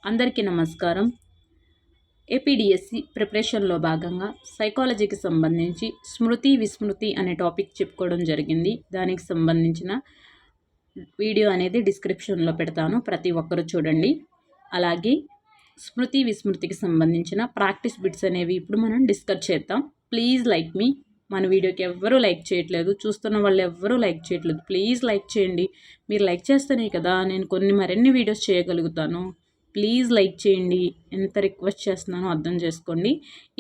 అందరికీ నమస్కారం. ఏపీడిఎస్సి ప్రిపరేషన్లో భాగంగా సైకాలజీకి సంబంధించి స్మృతి విస్మృతి అనే టాపిక్ చెప్పుకోవడం జరిగింది. దానికి సంబంధించిన వీడియో అనేది డిస్క్రిప్షన్లో పెడతాను, ప్రతి ఒక్కరూ చూడండి. అలాగే స్మృతి విస్మృతికి సంబంధించిన ప్రాక్టీస్ బిట్స్ అనేవి ఇప్పుడు మనం డిస్కస్ చేద్దాం. ప్లీజ్ లైక్ మీ. మన వీడియోకి ఎవ్వరూ లైక్ చేయట్లేదు, చూస్తున్న వాళ్ళు ఎవ్వరూ లైక్ చేయట్లేదు. ప్లీజ్ లైక్ చేయండి. మీరు లైక్ చేస్తేనే కదా నేను మరిన్ని వీడియోస్ చేయగలుగుతాను. ప్లీజ్ లైక్ చేయండి. ఎంత రిక్వెస్ట్ చేస్తున్నానో అర్థం చేసుకోండి.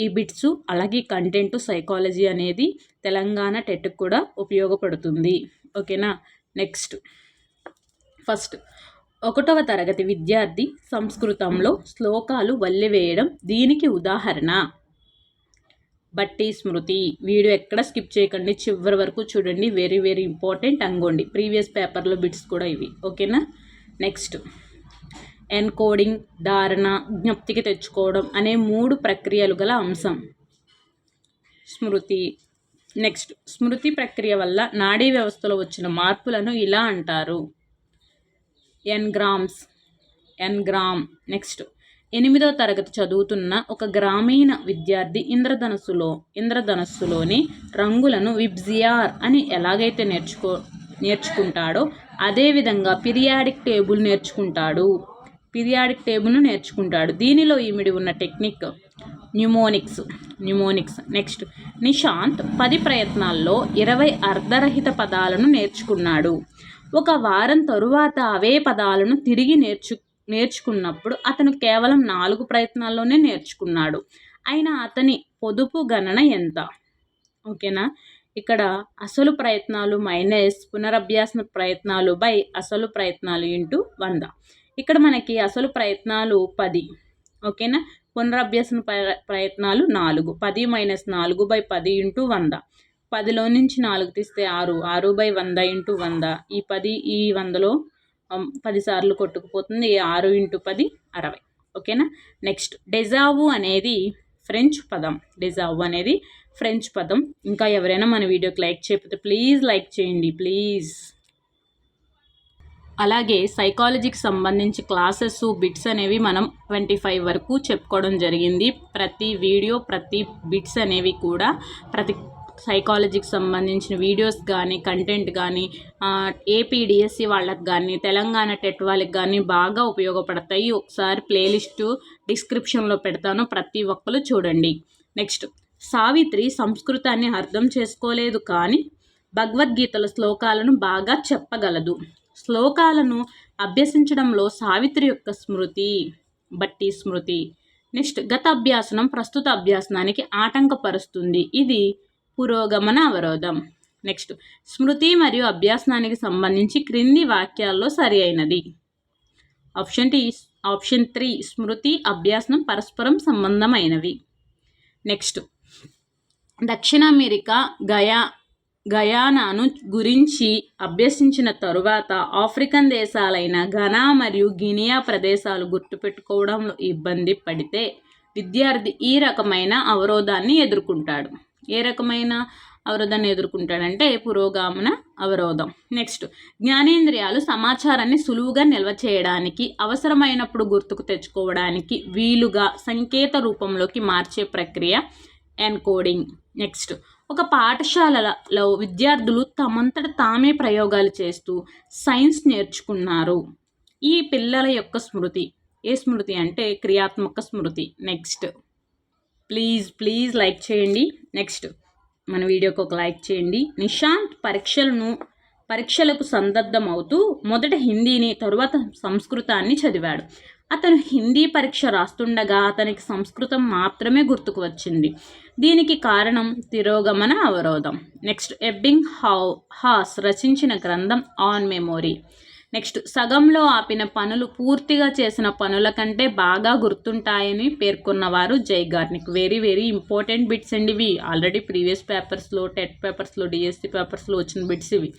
ఈ బిట్స్ అలాగే కంటెంట్ సైకాలజీ అనేది తెలంగాణ టెట్కి కూడా ఉపయోగపడుతుంది. ఓకేనా? నెక్స్ట్ ఫస్ట్ 1వ తరగతి విద్యార్థి సంస్కృతంలో శ్లోకాలు వల్లివేయడం దీనికి ఉదాహరణ. బట్టి స్మృతి. వీడియో ఎక్కడ స్కిప్ చేయకండి, చివరి వరకు చూడండి. Very very important. అంగోండి ప్రీవియస్ పేపర్లో బిట్స్ కూడా ఇవి. ఓకేనా? నెక్స్ట్ ఎన్కోడింగ్, ధారణ, జ్ఞప్తికి తెచ్చుకోవడం అనే 3 ప్రక్రియలు గల అంశం స్మృతి. నెక్స్ట్ స్మృతి ప్రక్రియ వల్ల నాడీ వ్యవస్థలో వచ్చిన మార్పులను ఇలా అంటారు: ఎన్గ్రామ్. నెక్స్ట్ 8వ తరగతి చదువుతున్న ఒక గ్రామీణ విద్యార్థి ఇంద్రధనస్సులోని రంగులను విబ్జియార్ అని ఎలాగైతే నేర్చుకుంటాడో అదేవిధంగా పీరియాడిక్ టేబుల్ను నేర్చుకుంటాడు. దీనిలో ఇమిడి ఉన్న టెక్నిక్ న్యూమోనిక్స్. నెక్స్ట్ నిశాంత్ 10 ప్రయత్నాల్లో 20 అర్ధరహిత పదాలను నేర్చుకున్నాడు. ఒక వారం తరువాత అవే పదాలను తిరిగి నేర్చుకున్నప్పుడు అతను కేవలం 4 ప్రయత్నాల్లోనే నేర్చుకున్నాడు. అయినా అతని పొదుపు గణన ఎంత? ఓకేనా? ఇక్కడ అసలు ప్రయత్నాలు మైనస్ పునరభ్యాస ప్రయత్నాలు బై అసలు ప్రయత్నాలు ఇంటూ 100. ఇక్కడ మనకి అసలు ప్రయత్నాలు 10. ఓకేనా? పునరభ్యాసన ప్రయత్నాలు 4. 10 - 4 / 10 ఇంటూ 100. 10లో నుంచి 4 తీస్తే 6. 6/100 ఇంటూ 100. ఈ 10 ఈ 100లో 10 సార్లు కొట్టుకుపోతుంది. 6 × 10 60. ఓకేనా? నెక్స్ట్ డెజావు అనేది ఫ్రెంచ్ పదం. ఇంకా ఎవరైనా మన వీడియోకి లైక్ చేయకపోతే ప్లీజ్ లైక్ చేయండి, ప్లీజ్. అలాగే సైకాలజీకి సంబంధించి క్లాసెస్ బిట్స్ అనేవి మనం 25 వరకు చెప్పుకోవడం జరిగింది. ప్రతి వీడియో ప్రతి బిట్స్ అనేవి కూడా ప్రతి సైకాలజీకి సంబంధించిన వీడియోస్ కానీ కంటెంట్ కానీ ఏపీడిఎస్సి వాళ్ళకి కానీ తెలంగాణ టెట్ వాళ్ళకి కానీ బాగా ఉపయోగపడతాయి. ఒకసారి ప్లేలిస్టు డిస్క్రిప్షన్లో పెడతాను, ప్రతి ఒక్కరు చూడండి. నెక్స్ట్ సావిత్రి సంస్కృతాన్ని అర్థం చేసుకోలేదు కానీ భగవద్గీతల శ్లోకాలను బాగా చెప్పగలదు. శ్లోకాలను అభ్యసించడంలో సావిత్రి యొక్క స్మృతి బట్టి స్మృతి. నెక్స్ట్ గత అభ్యాసనం ప్రస్తుత అభ్యాసనానికి ఆటంకపరుస్తుంది. ఇది పురోగమన అవరోధం. నెక్స్ట్ స్మృతి మరియు అభ్యాసనానికి సంబంధించి క్రింది వాక్యాల్లో సరి అయినది. ఆప్షన్ 3 స్మృతి అభ్యాసనం పరస్పరం సంబంధమైనవి. నెక్స్ట్ దక్షిణ అమెరికా గయానాను గురించి అభ్యసించిన తరువాత ఆఫ్రికన్ దేశాలైన ఘనా మరియు గినియా ప్రదేశాలు గుర్తుపెట్టుకోవడంలో ఇబ్బంది పడితే విద్యార్థి ఈ రకమైన అవరోధాన్ని ఎదుర్కొంటాడు. ఏ రకమైన అవరోధాన్ని ఎదుర్కొంటాడంటే పురోగమన అవరోధం. నెక్స్ట్ జ్ఞానేంద్రియాలు సమాచారాన్ని సులువుగా నిల్వ చేయడానికి అవసరమైనప్పుడు గుర్తుకు తెచ్చుకోవడానికి వీలుగా సంకేత రూపంలోకి మార్చే ప్రక్రియ ఎన్కోడింగ్. నెక్స్ట్ ఒక పాఠశాలలో విద్యార్థులు తమంతట తామే ప్రయోగాలు చేస్తూ సైన్స్ నేర్చుకున్నారు. ఈ పిల్లల యొక్క స్మృతి ఏ స్మృతి అంటే క్రియాత్మక స్మృతి. నెక్స్ట్ ప్లీజ్ లైక్ చేయండి. నెక్స్ట్ మన వీడియోకి ఒక లైక్ చేయండి. నిశాంత్ పరీక్షలకు సందగ్ధమవుతూ మొదట హిందీని తరువాత సంస్కృతాన్ని చదివాడు. అతను హిందీ పరీక్ష రాస్తుండగా అతనికి సంస్కృతం మాత్రమే గుర్తుకు వచ్చింది. దీనికి కారణం తిరోగమన అవరోధం. నెక్స్ట్ ఎబ్బింగ్ హాస్ రచించిన గ్రంథం ఆన్ మెమొరీ. నెక్స్ట్ సగంలో ఆపిన పనులు పూర్తిగా చేసిన పనుల కంటే బాగా గుర్తుంటాయని పేర్కొన్నవారు Zeigarnik. Very very important bits అండి ఇవి. ఆల్రెడీ ప్రీవియస్ పేపర్స్లో టెట్ పేపర్స్లో డిఎస్సి పేపర్స్లో వచ్చిన బిట్స్ ఇవి.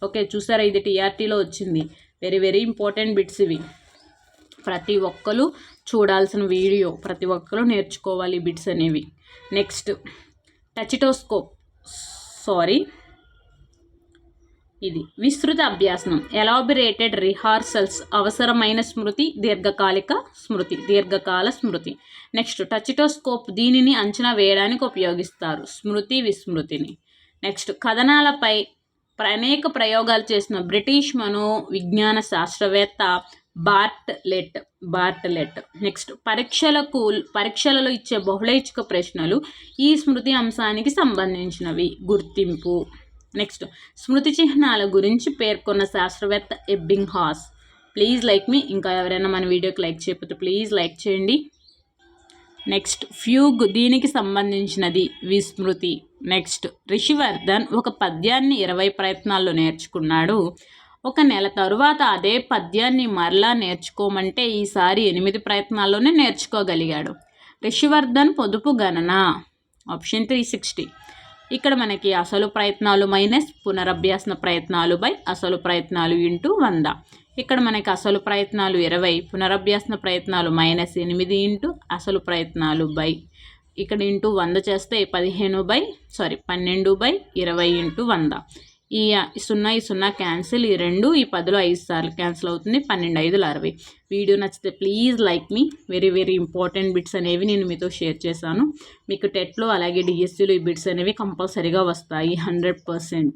ఓకే, చూసారా? ఇది టీఆర్టీలో వచ్చింది. వెరీ వెరీ ఇంపార్టెంట్ బిట్స్ ఇవి. ప్రతి ఒక్కరు చూడాల్సిన వీడియో, ప్రతి ఒక్కరు నేర్చుకోవాలి బిట్స్ అనేవి. నెక్స్ట్ ఇది విస్తృత అభ్యాసనం ఎలాబరేటెడ్ రిహార్సల్స్ అవసరమైన స్మృతి దీర్ఘకాల స్మృతి. నెక్స్ట్ టచిటోస్కోప్ దీనిని అంచనా వేయడానికి ఉపయోగిస్తారు, స్మృతి విస్మృతిని. నెక్స్ట్ కథనాలపై అనేక ప్రయోగాలు చేసిన బ్రిటిష్ మనోవిజ్ఞాన శాస్త్రవేత్త బార్ట్లెట్. నెక్స్ట్ పరీక్షలలో ఇచ్చే బహుళైచ్ఛిక ప్రశ్నలు ఈ స్మృతి అంశానికి సంబంధించినవి. గుర్తింపు. నెక్స్ట్ స్మృతి చిహ్నాల గురించి పేర్కొన్న శాస్త్రవేత్త ఎబ్బింగ్హాస్. ప్లీజ్ లైక్ మీ. ఇంకా ఎవరైనా మన వీడియోకి లైక్ చేయకపోతే ప్లీజ్ లైక్ చేయండి. నెక్స్ట్ ఫ్యూగ్ దీనికి సంబంధించినది, విస్మృతి. నెక్స్ట్ రిషివర్ధన్ ఒక పద్యాన్ని 20 ప్రయత్నాల్లో నేర్చుకున్నాడు. ఒక నెల తరువాత అదే పద్యాన్ని మరలా నేర్చుకోమంటే ఈసారి 8 ప్రయత్నాల్లోనే నేర్చుకోగలిగాడు. రిషివర్ధన్ పొదుపు గణన. ఆప్షన్ 360. ఇక్కడ మనకి అసలు ప్రయత్నాలు మైనస్ పునరభ్యాసన ప్రయత్నాలు బై అసలు ప్రయత్నాలు ఇంటూ 100. ఇక్కడ మనకి అసలు ప్రయత్నాలు 20, పునరభ్యాసన ప్రయత్నాలు -8 ఇంటూ అసలు ప్రయత్నాలు బై ఇక్కడ ఇంటూ 100 చేస్తే 12/20 ఇంటూ 100. ఈ 0 క్యాన్సిల్, ఈ 2 ఈ 10లో 5 సార్లు క్యాన్సిల్ అవుతుంది. 12 5 60. వీడియో నచ్చితే please like me. Very very important bits అనేవి నేను మీతో షేర్ చేశాను. మీకు టెట్లో అలాగే డిఎస్సిలో ఈ బిట్స్ అనేవి కంపల్సరీగా వస్తాయి 100%.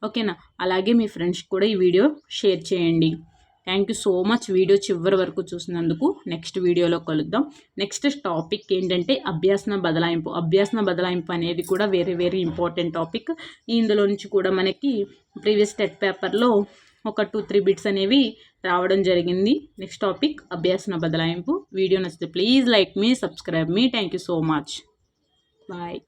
ఓకేనా? అలాగే మీ ఫ్రెండ్స్కి కూడా ఈ వీడియో షేర్ చేయండి. Thank you so much video చివరి వరకు చూసినందుకు. నెక్స్ట్ వీడియోలో కలుద్దాం. నెక్స్ట్ టాపిక్ ఏంటంటే అభ్యాసన బదలాయింపు అనేది కూడా వెరీ వెరీ ఇంపార్టెంట్ టాపిక్. ఇందులో నుంచి కూడా మనకి ప్రీవియస్ టెట్ పేపర్లో ఒక 2-3 బిట్స్ అనేవి రావడం జరిగింది. నెక్స్ట్ టాపిక్ అభ్యాసన బదలాయింపు. వీడియో నచ్చితే ప్లీజ్ లైక్ మీ, సబ్స్క్రైబ్ మీ. Thank you so much. Bye.